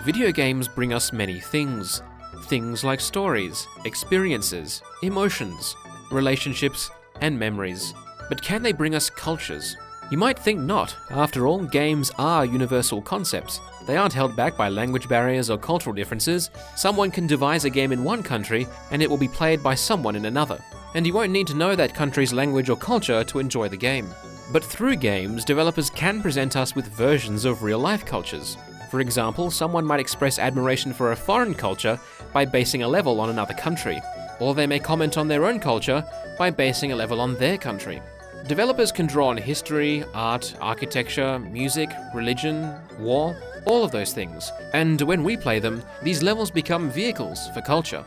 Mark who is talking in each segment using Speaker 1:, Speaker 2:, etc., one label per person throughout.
Speaker 1: Video games bring us many things. Things like stories, experiences, emotions, relationships, and memories. But can they bring us cultures? You might think not. After all, games are universal concepts. They aren't held back by language barriers or cultural differences. Someone can devise a game in one country, and it will be played by someone in another. And you won't need to know that country's language or culture to enjoy the game. But through games, developers can present us with versions of real-life cultures. For example, someone might express admiration for a foreign culture by basing a level on another country. Or they may comment on their own culture by basing a level on their country. Developers can draw on history, art, architecture, music, religion, war, all of those things. And when we play them, these levels become vehicles for culture.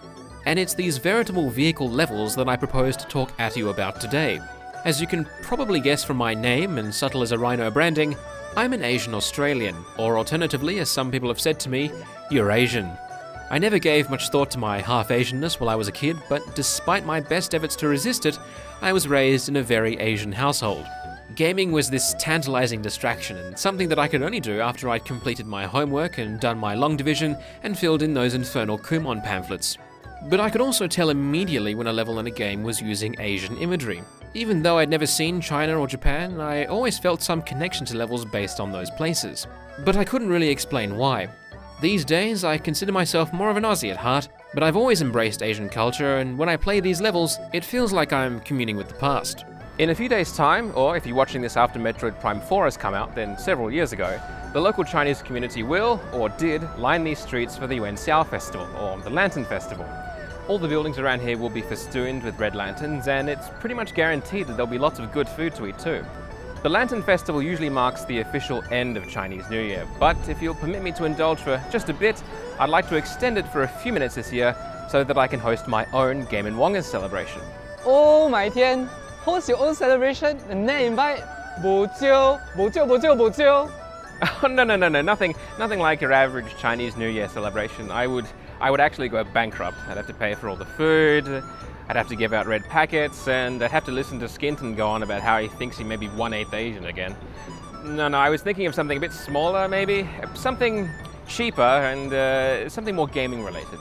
Speaker 1: And it's these veritable vehicle levels that I propose to talk at you about today. As you can probably guess from my name and subtle as a rhino branding, I'm an Asian Australian, or alternatively, as some people have said to me, you're Asian. I never gave much thought to my half-Asianness while I was a kid, but despite my best efforts to resist it, I was raised in a very Asian household. Gaming was this tantalizing distraction, and something that I could only do after I'd completed my homework and done my long division and filled in those infernal Kumon pamphlets. But I could also tell immediately when a level in a game was using Asian imagery. Even though I'd never seen China or Japan, I always felt some connection to levels based on those places. But I couldn't really explain why. These days, I consider myself more of an Aussie at heart, but I've always embraced Asian culture, and when I play these levels, it feels like I'm communing with the past. In a few days' time, or if you're watching this after Metroid Prime 4 has come out, then several years ago, the local Chinese community will, or did, line these streets for the Yuan Xiao Festival, or the Lantern Festival. All the buildings around here will be festooned with red lanterns, and it's pretty much guaranteed that there'll be lots of good food to eat too. The Lantern Festival usually marks the official end of Chinese New Year, but if you'll permit me to indulge for just a bit, I'd like to extend it for a few minutes this year so that I can host my own Game&Wongerz celebration.
Speaker 2: Oh my 天! Host your own celebration and then invite bo jiu.
Speaker 1: Oh, no, nothing like your average Chinese New Year celebration. I would actually go bankrupt. I'd have to pay for all the food, I'd have to give out red packets, and I'd have to listen to Skinton go on about how he thinks he may be 1/8 Asian again. No, I was thinking of something a bit smaller maybe, something cheaper and something more gaming related.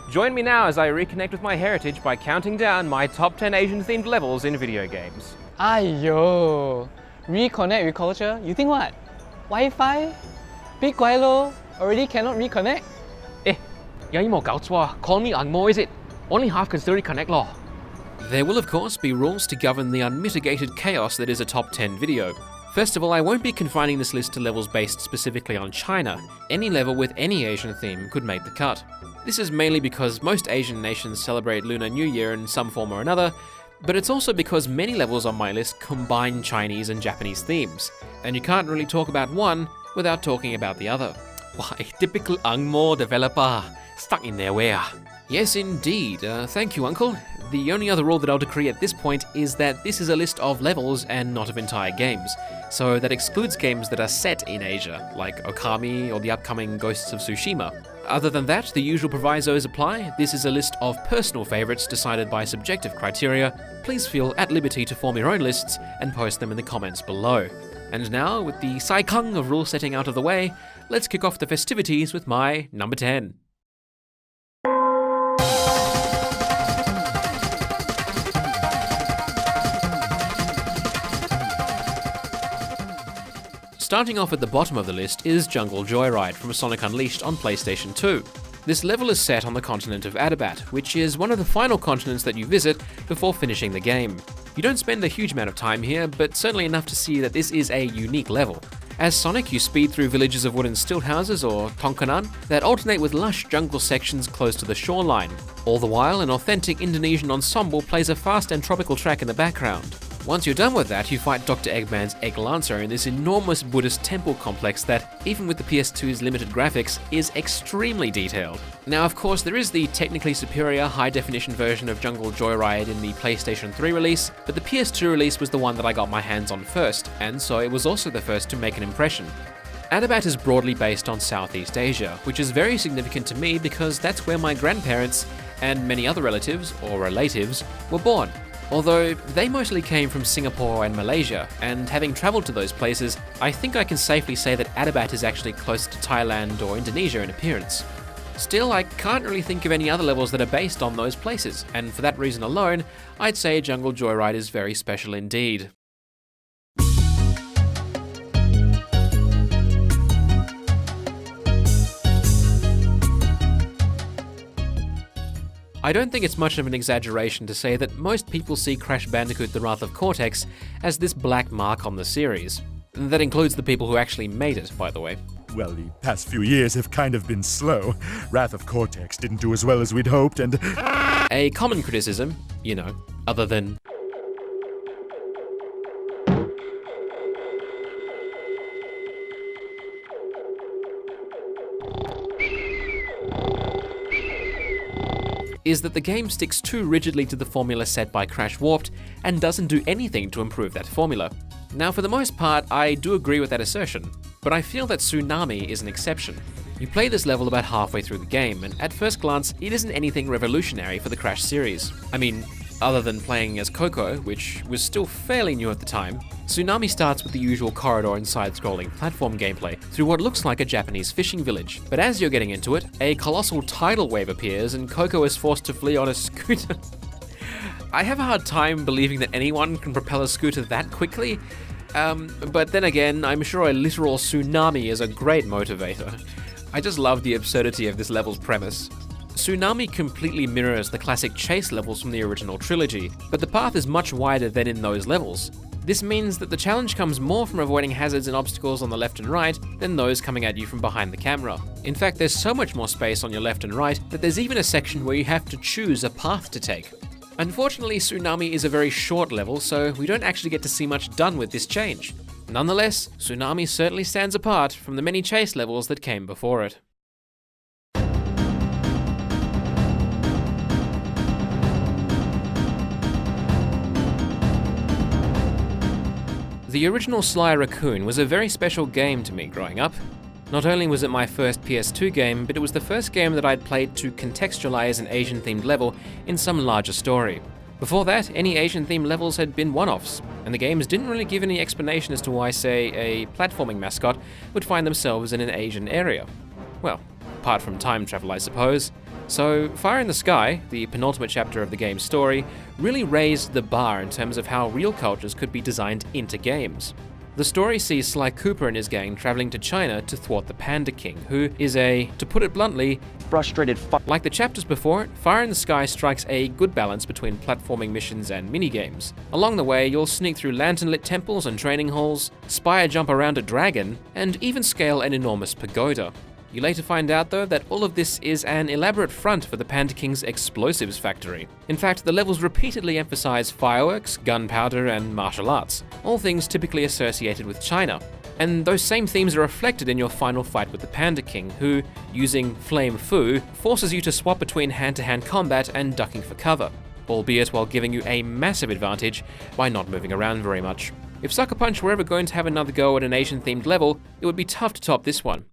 Speaker 1: Join me now as I reconnect with my heritage by counting down my top 10 Asian themed levels in video games.
Speaker 2: Aiyo, reconnect with culture? You think what? Wi-Fi? Big Guilo? Already cannot reconnect?
Speaker 3: 有冇搞錯啊? Call me Angmo, is it? Only half can still reconnect law.
Speaker 1: There will of course be rules to govern the unmitigated chaos that is a top 10 video. First of all, I won't be confining this list to levels based specifically on China. Any level with any Asian theme could make the cut. This is mainly because most Asian nations celebrate Lunar New Year in some form or another, but it's also because many levels on my list combine Chinese and Japanese themes, and you can't really talk about one without talking about the other.
Speaker 3: Why, typical Angmo developer, stuck in their way.
Speaker 1: Yes, indeed. Thank you, Uncle. The only other rule that I'll decree at this point is that this is a list of levels and not of entire games. So that excludes games that are set in Asia, like Okami or the upcoming Ghosts of Tsushima. Other than that, the usual provisos apply. This is a list of personal favourites decided by subjective criteria. Please feel at liberty to form your own lists and post them in the comments below. And now, with the saikang of rule setting out of the way, let's kick off the festivities with my number 10. Starting off at the bottom of the list is Jungle Joyride from Sonic Unleashed on PlayStation 2. This level is set on the continent of Adabat, which is one of the final continents that you visit before finishing the game. You don't spend a huge amount of time here, but certainly enough to see that this is a unique level. As Sonic, you speed through villages of wooden stilt houses, or tonkanan, that alternate with lush jungle sections close to the shoreline. All the while, an authentic Indonesian ensemble plays a fast and tropical track in the background. Once you're done with that, you fight Dr. Eggman's Egg Lancer in this enormous Buddhist temple complex that, even with the PS2's limited graphics, is extremely detailed. Now, of course, there is the technically superior high-definition version of Jungle Joyride in the PlayStation 3 release, but the PS2 release was the one that I got my hands on first, and so it was also the first to make an impression. Adabat is broadly based on Southeast Asia, which is very significant to me because that's where my grandparents, and many other relatives, or relatives, were born. Although they mostly came from Singapore and Malaysia, and having travelled to those places, I think I can safely say that Adabat is actually close to Thailand or Indonesia in appearance. Still, I can't really think of any other levels that are based on those places, and for that reason alone, I'd say Jungle Joyride is very special indeed. I don't think it's much of an exaggeration to say that most people see Crash Bandicoot: The Wrath of Cortex as this black mark on the series. That includes the people who actually made it, by the way.
Speaker 4: Well, the past few years have kind of been slow. Wrath of Cortex didn't do as well as we'd hoped, and...
Speaker 1: A common criticism, you know, other than... is that the game sticks too rigidly to the formula set by Crash Warped and doesn't do anything to improve that formula. Now, for the most part, I do agree with that assertion, but I feel that Tsunami is an exception. You play this level about halfway through the game, and at first glance, it isn't anything revolutionary for the Crash series. I mean, other than playing as Coco, which was still fairly new at the time, Tsunami starts with the usual corridor and side-scrolling platform gameplay through what looks like a Japanese fishing village. But as you're getting into it, a colossal tidal wave appears and Coco is forced to flee on a scooter. I have a hard time believing that anyone can propel a scooter that quickly, but then again, I'm sure a literal tsunami is a great motivator. I just love the absurdity of this level's premise. Tsunami completely mirrors the classic chase levels from the original trilogy, but the path is much wider than in those levels. This means that the challenge comes more from avoiding hazards and obstacles on the left and right than those coming at you from behind the camera. In fact, there's so much more space on your left and right that there's even a section where you have to choose a path to take. Unfortunately, Tsunami is a very short level, so we don't actually get to see much done with this change. Nonetheless, Tsunami certainly stands apart from the many chase levels that came before it. The original Sly Raccoon was a very special game to me growing up. Not only was it my first PS2 game, but it was the first game that I'd played to contextualize an Asian-themed level in some larger story. Before that, any Asian-themed levels had been one-offs, and the games didn't really give any explanation as to why, say, a platforming mascot would find themselves in an Asian area. Well, apart from time travel, I suppose. So, Fire in the Sky, the penultimate chapter of the game's story, really raised the bar in terms of how real cultures could be designed into games. The story sees Sly Cooper and his gang traveling to China to thwart the Panda King, who is a, to put it bluntly,
Speaker 3: Frustrated fuck.
Speaker 1: like the chapters before it, Fire in the Sky strikes a good balance between platforming missions and minigames. Along the way, you'll sneak through lantern-lit temples and training halls, spire jump around a dragon, and even scale an enormous pagoda. You later find out, though, that all of this is an elaborate front for the Panda King's explosives factory. In fact, the levels repeatedly emphasize fireworks, gunpowder, and martial arts, all things typically associated with China. And those same themes are reflected in your final fight with the Panda King, who, using Flame Fu, forces you to swap between hand-to-hand combat and ducking for cover, albeit while giving you a massive advantage by not moving around very much. If Sucker Punch were ever going to have another go at an Asian-themed level, it would be tough to top this one.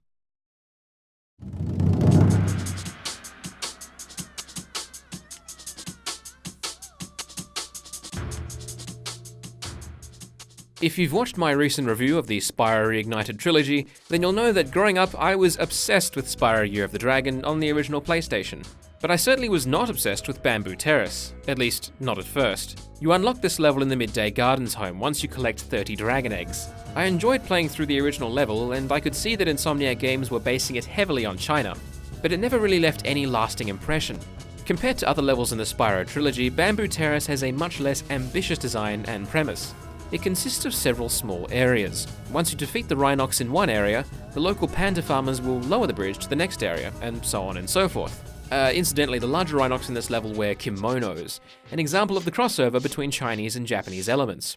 Speaker 1: If you've watched my recent review of the Spyro Reignited Trilogy, then you'll know that growing up I was obsessed with Spyro Year of the Dragon on the original PlayStation. But I certainly was not obsessed with Bamboo Terrace, at least not at first. You unlock this level in the Midday Gardens home once you collect 30 dragon eggs. I enjoyed playing through the original level, and I could see that Insomniac games were basing it heavily on China, but it never really left any lasting impression. Compared to other levels in the Spyro trilogy, Bamboo Terrace has a much less ambitious design and premise. It consists of several small areas. Once you defeat the Rhinox in one area, the local panda farmers will lower the bridge to the next area, and so on and so forth. Incidentally, the larger Rhinox in this level wear kimonos, an example of the crossover between Chinese and Japanese elements.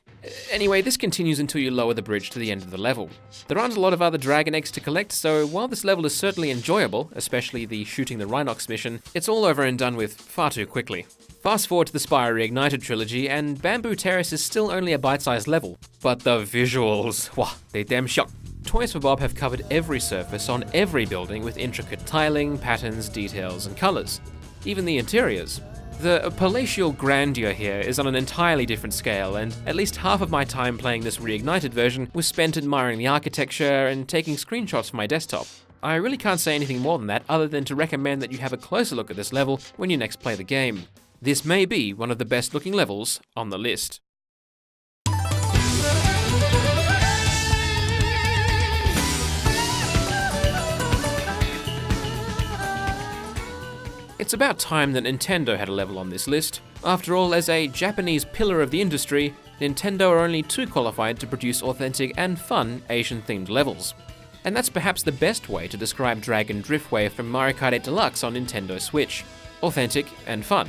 Speaker 1: Anyway, this continues until you lower the bridge to the end of the level. There aren't a lot of other dragon eggs to collect, so while this level is certainly enjoyable, especially the shooting the Rhinox mission, it's all over and done with far too quickly. Fast forward to the Spyro Reignited trilogy, and Bamboo Terrace is still only a bite-sized level. But the visuals, wah, they damn shock. Toys for Bob have covered every surface on every building with intricate tiling, patterns, details, and colors. Even the interiors. The palatial grandeur here is on an entirely different scale, and at least half of my time playing this Reignited version was spent admiring the architecture and taking screenshots for my desktop. I really can't say anything more than that other than to recommend that you have a closer look at this level when you next play the game. This may be one of the best looking levels on the list. It's about time that Nintendo had a level on this list. After all, as a Japanese pillar of the industry, Nintendo are only too qualified to produce authentic and fun Asian-themed levels. And that's perhaps the best way to describe Dragon Driftway from Mario Kart 8 Deluxe on Nintendo Switch. Authentic and fun.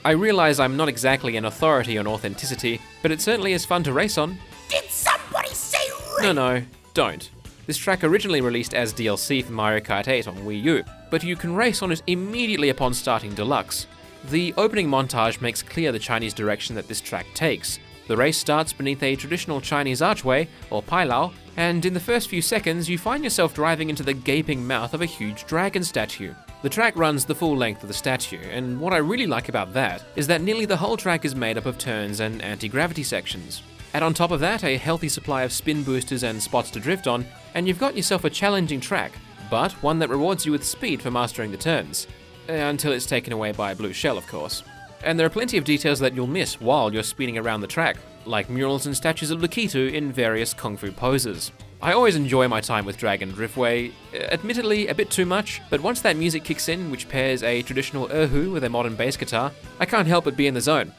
Speaker 1: I realize I'm not exactly an authority on authenticity, but it certainly is fun to race on.
Speaker 5: Did somebody say
Speaker 1: No, don't. This track originally released as DLC for Mario Kart 8 on Wii U, but you can race on it immediately upon starting Deluxe. The opening montage makes clear the Chinese direction that this track takes. The race starts beneath a traditional Chinese archway, or Walao, and in the first few seconds you find yourself driving into the gaping mouth of a huge dragon statue. The track runs the full length of the statue, and what I really like about that is that nearly the whole track is made up of turns and anti-gravity sections. Add on top of that a healthy supply of spin boosters and spots to drift on, and you've got yourself a challenging track, but one that rewards you with speed for mastering the turns. Until it's taken away by a blue shell, of course. And there are plenty of details that you'll miss while you're speeding around the track, like murals and statues of Lakitu in various kung fu poses. I always enjoy my time with Dragon Driftway, admittedly a bit too much, but once that music kicks in, which pairs a traditional erhu with a modern bass guitar, I can't help but be in the zone.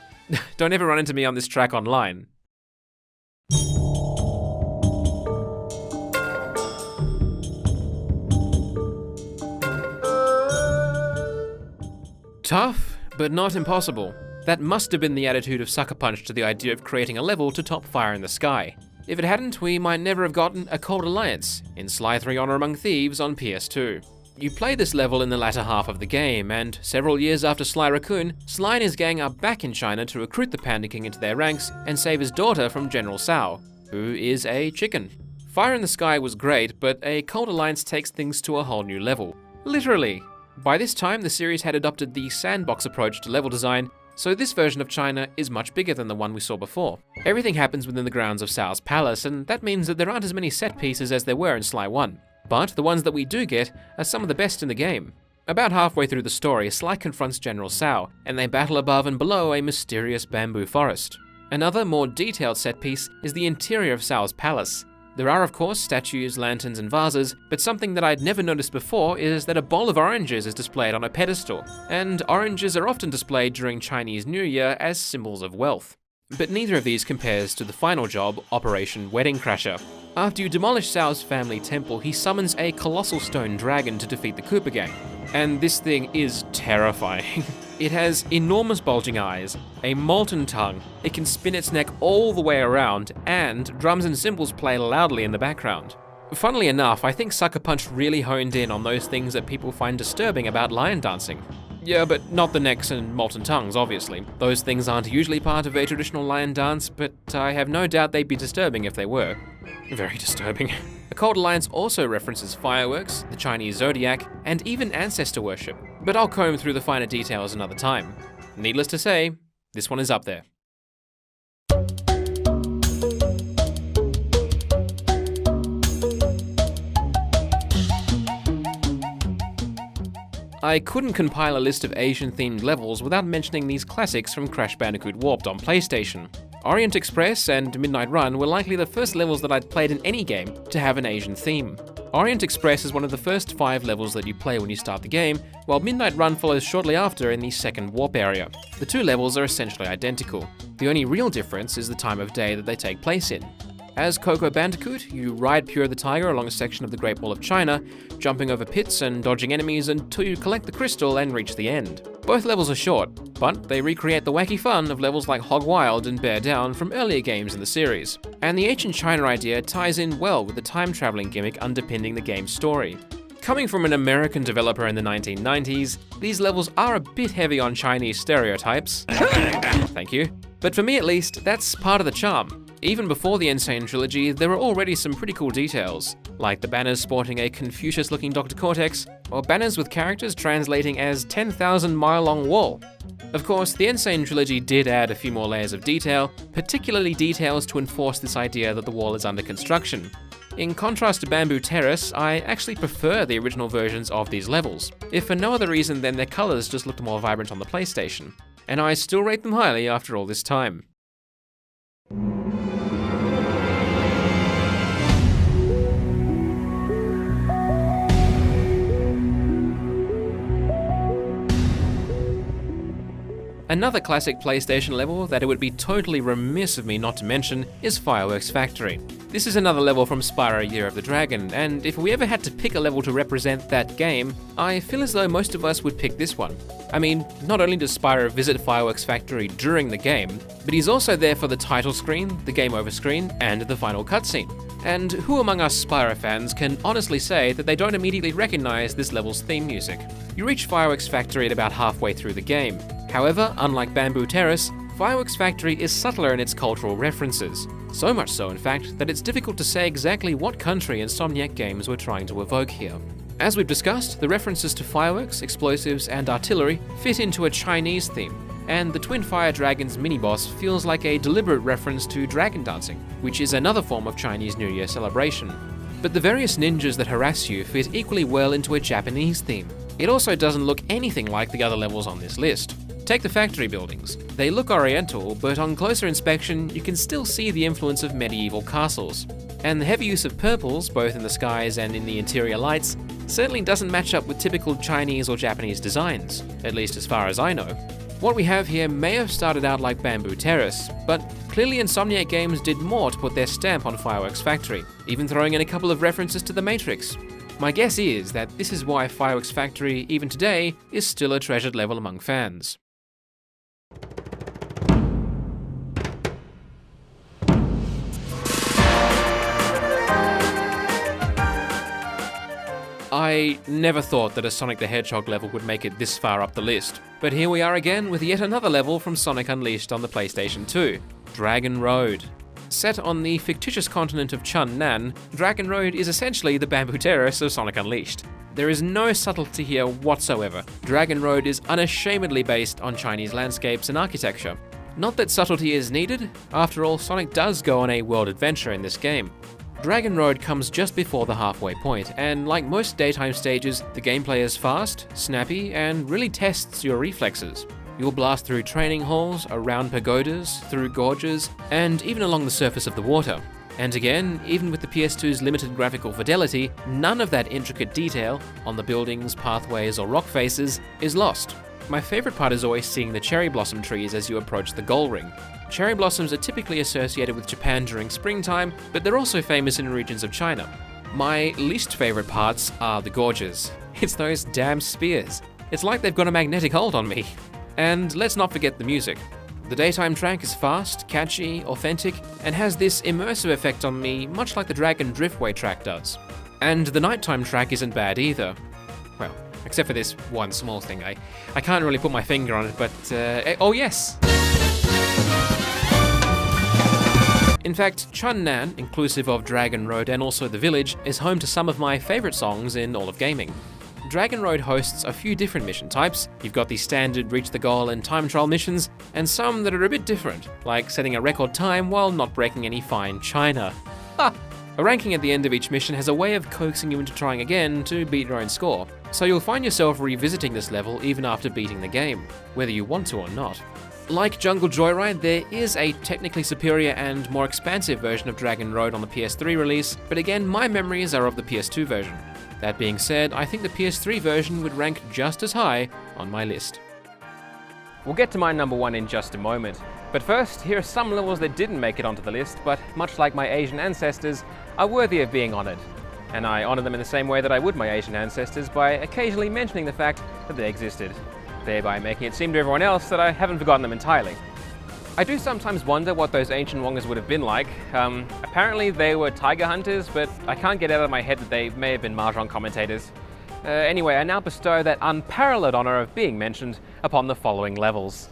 Speaker 1: Don't ever run into me on this track online. Tough, but not impossible. That must have been the attitude of Sucker Punch to the idea of creating a level to top Fire in the Sky. If it hadn't, we might never have gotten a Cold Alliance in Sly 3 Honor Among Thieves on PS2. You play this level in the latter half of the game, and several years after Sly Raccoon, Sly and his gang are back in China to recruit the Panda King into their ranks and save his daughter from General Tsao, who is a chicken. Fire in the Sky was great, but a Cold Alliance takes things to a whole new level. Literally. By this time, the series had adopted the sandbox approach to level design, so this version of China is much bigger than the one we saw before. Everything happens within the grounds of Tsao's palace, and that means that there aren't as many set pieces as there were in Sly 1. But the ones that we do get are some of the best in the game. About halfway through the story, Sly confronts General Tsao, and they battle above and below a mysterious bamboo forest. Another, more detailed set piece is the interior of Tsao's palace. There are, of course, statues, lanterns, and vases, but something that I'd never noticed before is that a bowl of oranges is displayed on a pedestal, and oranges are often displayed during Chinese New Year as symbols of wealth. But neither of these compares to the final job, Operation Wedding Crasher. After you demolish Tsao's family temple, he summons a colossal stone dragon to defeat the Koopa Gang. And this thing is terrifying. It has enormous bulging eyes, a molten tongue, it can spin its neck all the way around, and drums and cymbals play loudly in the background. Funnily enough, I think Sucker Punch really honed in on those things that people find disturbing about lion dancing. Yeah, but not the necks and molten tongues, obviously. Those things aren't usually part of a traditional lion dance, but I have no doubt they'd be disturbing if they were. Very disturbing. A Cold Alliance also references fireworks, the Chinese zodiac, and even ancestor worship, but I'll comb through the finer details another time. Needless to say, this one is up there. I couldn't compile a list of Asian-themed levels without mentioning these classics from Crash Bandicoot Warped on PlayStation. Orient Express and Midnight Run were likely the first levels that I'd played in any game to have an Asian theme. Orient Express is one of the first 5 levels that you play when you start the game, while Midnight Run follows shortly after in the second warp area. The 2 levels are essentially identical. The only real difference is the time of day that they take place in. As Coco Bandicoot, you ride Pure the Tiger along a section of the Great Wall of China, jumping over pits and dodging enemies until you collect the crystal and reach the end. Both levels are short, but they recreate the wacky fun of levels like Hog Wild and Bear Down from earlier games in the series. And the ancient China idea ties in well with the time-traveling gimmick underpinning the game's story. Coming from an American developer in the 1990s, these levels are a bit heavy on Chinese stereotypes. Thank you. But for me at least, that's part of the charm. Even before the Insane Trilogy, there were already some pretty cool details, like the banners sporting a Confucius-looking Dr. Cortex, or banners with characters translating as 10,000-mile-long wall. Of course, the Insane Trilogy did add a few more layers of detail, particularly details to enforce this idea that the wall is under construction. In contrast to Bamboo Terrace, I actually prefer the original versions of these levels, if for no other reason than their colours just looked more vibrant on the PlayStation, and I still rate them highly after all this time. Another classic PlayStation level that it would be totally remiss of me not to mention is Fireworks Factory. This is another level from Spyro Year of the Dragon, and if we ever had to pick a level to represent that game, I feel as though most of us would pick this one. I mean, not only does Spyro visit Fireworks Factory during the game, but he's also there for the title screen, the game over screen, and the final cutscene. And who among us Spyro fans can honestly say that they don't immediately recognize this level's theme music? You reach Fireworks Factory at about halfway through the game. However, unlike Bamboo Terrace, Fireworks Factory is subtler in its cultural references. So much so, in fact, that it's difficult to say exactly what country Insomniac games were trying to evoke here. As we've discussed, the references to fireworks, explosives, and artillery fit into a Chinese theme, and the Twin Fire Dragon's mini-boss feels like a deliberate reference to dragon dancing, which is another form of Chinese New Year celebration. But the various ninjas that harass you fit equally well into a Japanese theme. It also doesn't look anything like the other levels on this list. Take the factory buildings. They look oriental, but on closer inspection, you can still see the influence of medieval castles. And the heavy use of purples, both in the skies and in the interior lights, certainly doesn't match up with typical Chinese or Japanese designs, at least as far as I know. What we have here may have started out like Bamboo Terrace, but clearly Insomniac Games did more to put their stamp on Fireworks Factory, even throwing in a couple of references to The Matrix. My guess is that this is why Fireworks Factory, even today, is still a treasured level among fans. I never thought that a Sonic the Hedgehog level would make it this far up the list, but here we are again with yet another level from Sonic Unleashed on the PlayStation 2, Dragon Road. Set on the fictitious continent of Chunnan, Dragon Road is essentially the Bamboo Terrace of Sonic Unleashed. There is no subtlety here whatsoever. Dragon Road is unashamedly based on Chinese landscapes and architecture. Not that subtlety is needed, after all, Sonic does go on a world adventure in this game. Dragon Road comes just before the halfway point, and like most daytime stages, the gameplay is fast, snappy, and really tests your reflexes. You'll blast through training halls, around pagodas, through gorges, and even along the surface of the water. And again, even with the PS2's limited graphical fidelity, none of that intricate detail on the buildings, pathways, or rock faces is lost. My favorite part is always seeing the cherry blossom trees as you approach the goal ring. Cherry blossoms are typically associated with Japan during springtime, but they're also famous in regions of China. My least favorite parts are the gorges. It's those damn spears. It's like they've got a magnetic hold on me. And let's not forget the music. The daytime track is fast, catchy, authentic, and has this immersive effect on me, much like the Dragon Driftway track does. And the nighttime track isn't bad either. Well, except for this one small thing. I can't really put my finger on it, but oh yes! In fact, Chunnan, inclusive of Dragon Road and also the village, is home to some of my favorite songs in all of gaming. Dragon Road hosts a few different mission types. You've got the standard reach the goal and time trial missions, and some that are a bit different, like setting a record time while not breaking any fine china. Ha! A ranking at the end of each mission has a way of coaxing you into trying again to beat your own score, so you'll find yourself revisiting this level even after beating the game, whether you want to or not. Like Jungle Joyride, there is a technically superior and more expansive version of Dragon Road on the PS3 release, but again, my memories are of the PS2 version. That being said, I think the PS3 version would rank just as high on my list.
Speaker 3: We'll get to my number one in just a moment. But first, here are some levels that didn't make it onto the list, but much like my Asian ancestors, are worthy of being honoured. And I honour them in the same way that I would my Asian ancestors by occasionally mentioning the fact that they existed, thereby making it seem to everyone else that I haven't forgotten them entirely. I do sometimes wonder what those ancient Wongers would have been like. Apparently they were tiger hunters, but I can't get out of my head that they may have been Mahjong commentators. Anyway, I now bestow that unparalleled honour of being mentioned upon the following levels.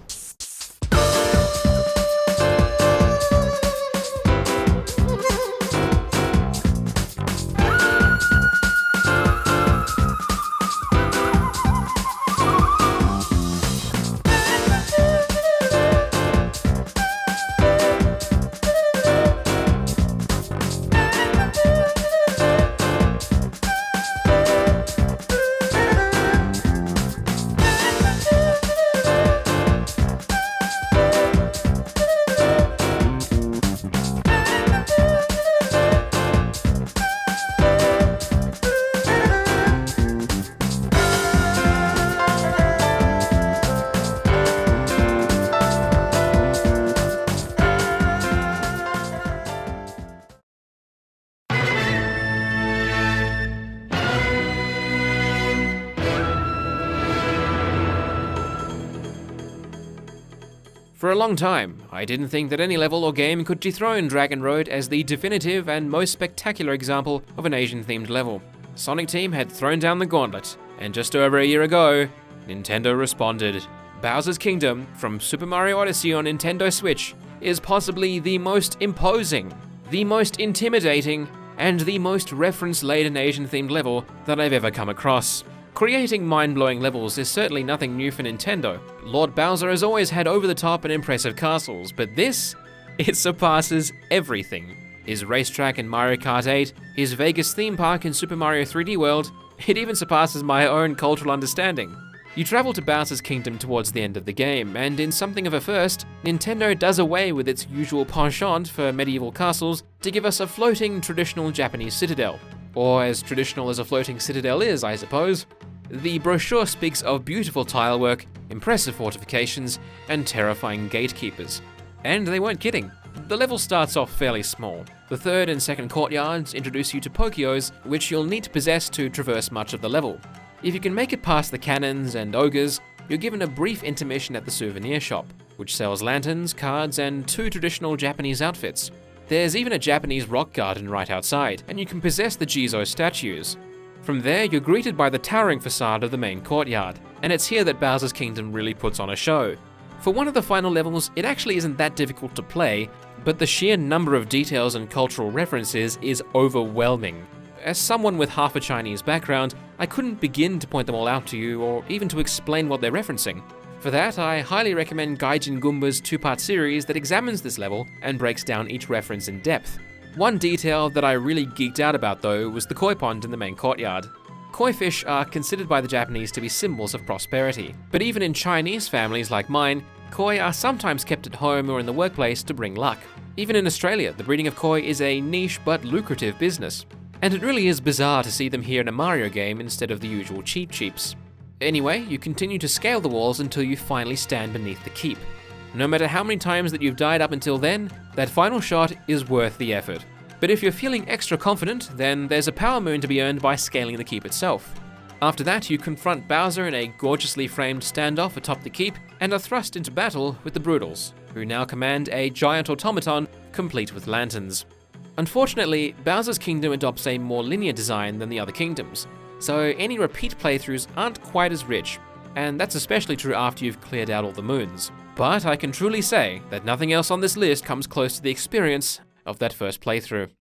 Speaker 1: For a long time, I didn't think that any level or game could dethrone Dragon Road as the definitive and most spectacular example of an Asian-themed level. Sonic Team had thrown down the gauntlet, and just over a year ago, Nintendo responded. Bowser's Kingdom from Super Mario Odyssey on Nintendo Switch is possibly the most imposing, the most intimidating, and the most reference-laden Asian-themed level that I've ever come across. Creating mind-blowing levels is certainly nothing new for Nintendo. Lord Bowser has always had over-the-top and impressive castles, but this, it surpasses everything. His racetrack in Mario Kart 8, his Vegas theme park in Super Mario 3D World, it even surpasses my own cultural understanding. You travel to Bowser's Kingdom towards the end of the game, and in something of a first, Nintendo does away with its usual penchant for medieval castles to give us a floating traditional Japanese citadel. Or as traditional as a floating citadel is, I suppose. The brochure speaks of beautiful tilework, impressive fortifications, and terrifying gatekeepers. And they weren't kidding. The level starts off fairly small. The third and second courtyards introduce you to Pokios, which you'll need to possess to traverse much of the level. If you can make it past the cannons and ogres, you're given a brief intermission at the souvenir shop, which sells lanterns, cards, and 2 traditional Japanese outfits. There's even a Japanese rock garden right outside, and you can possess the Jizo statues. From there, you're greeted by the towering facade of the main courtyard, and it's here that Bowser's Kingdom really puts on a show. For one of the final levels, it actually isn't that difficult to play, but the sheer number of details and cultural references is overwhelming. As someone with half a Chinese background, I couldn't begin to point them all out to you or even to explain what they're referencing. For that, I highly recommend Gaijin Goomba's 2-part series that examines this level and breaks down each reference in depth. One detail that I really geeked out about though was the koi pond in the main courtyard. Koi fish are considered by the Japanese to be symbols of prosperity, but even in Chinese families like mine, koi are sometimes kept at home or in the workplace to bring luck. Even in Australia, the breeding of koi is a niche but lucrative business. And it really is bizarre to see them here in a Mario game instead of the usual cheaps. Anyway, you continue to scale the walls until you finally stand beneath the keep. No matter how many times that you've died up until then, that final shot is worth the effort. But if you're feeling extra confident, then there's a power moon to be earned by scaling the keep itself. After that, you confront Bowser in a gorgeously framed standoff atop the keep and are thrust into battle with the Broodals, who now command a giant automaton complete with lanterns. Unfortunately, Bowser's Kingdom adopts a more linear design than the other kingdoms, so any repeat playthroughs aren't quite as rich, and that's especially true after you've cleared out all the moons. But I can truly say that nothing else on this list comes close to the experience of that first playthrough.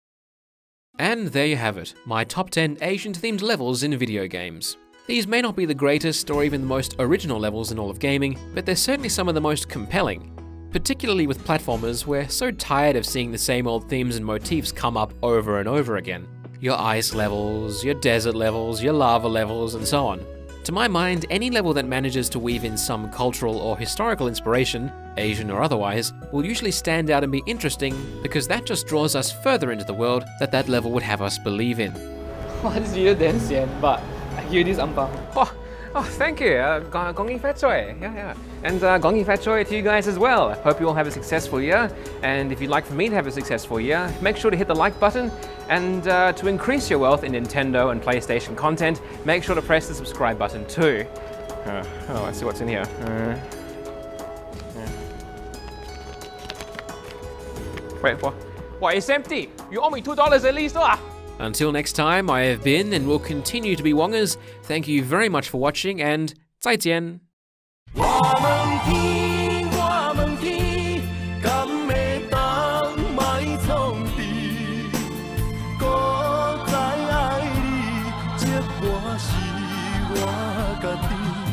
Speaker 1: And there you have it, my top 10 Asian-themed levels in video games. These may not be the greatest or even the most original levels in all of gaming, but they're certainly some of the most compelling. Particularly with platformers, we're so tired of seeing the same old themes and motifs come up over and over again. Your ice levels, your desert levels, your lava levels, and so on. To my mind, any level that manages to weave in some cultural or historical inspiration, Asian or otherwise, will usually stand out and be interesting because that just draws us further into the world that level would have us believe in.
Speaker 2: Wow, this video damn sian, but I hear this ampang.
Speaker 3: Oh, thank you. Gong Yi Fat Choi. Yeah. And Gong Yi Fat Choi to you guys as well. Hope you all have a successful year. And if you'd like for me to have a successful year, make sure to hit the like button. And to increase your wealth in Nintendo and PlayStation content, make sure to press the subscribe button too. Let's see what's in here. Wait, what? It's empty. You owe me $2 at least.
Speaker 1: Until next time, I have been and will continue to be Wongerz. Thank you very much for watching, and 再见.
Speaker 5: 我们天，我们天，敢会当卖创治？搁再爱你，这我是我家己。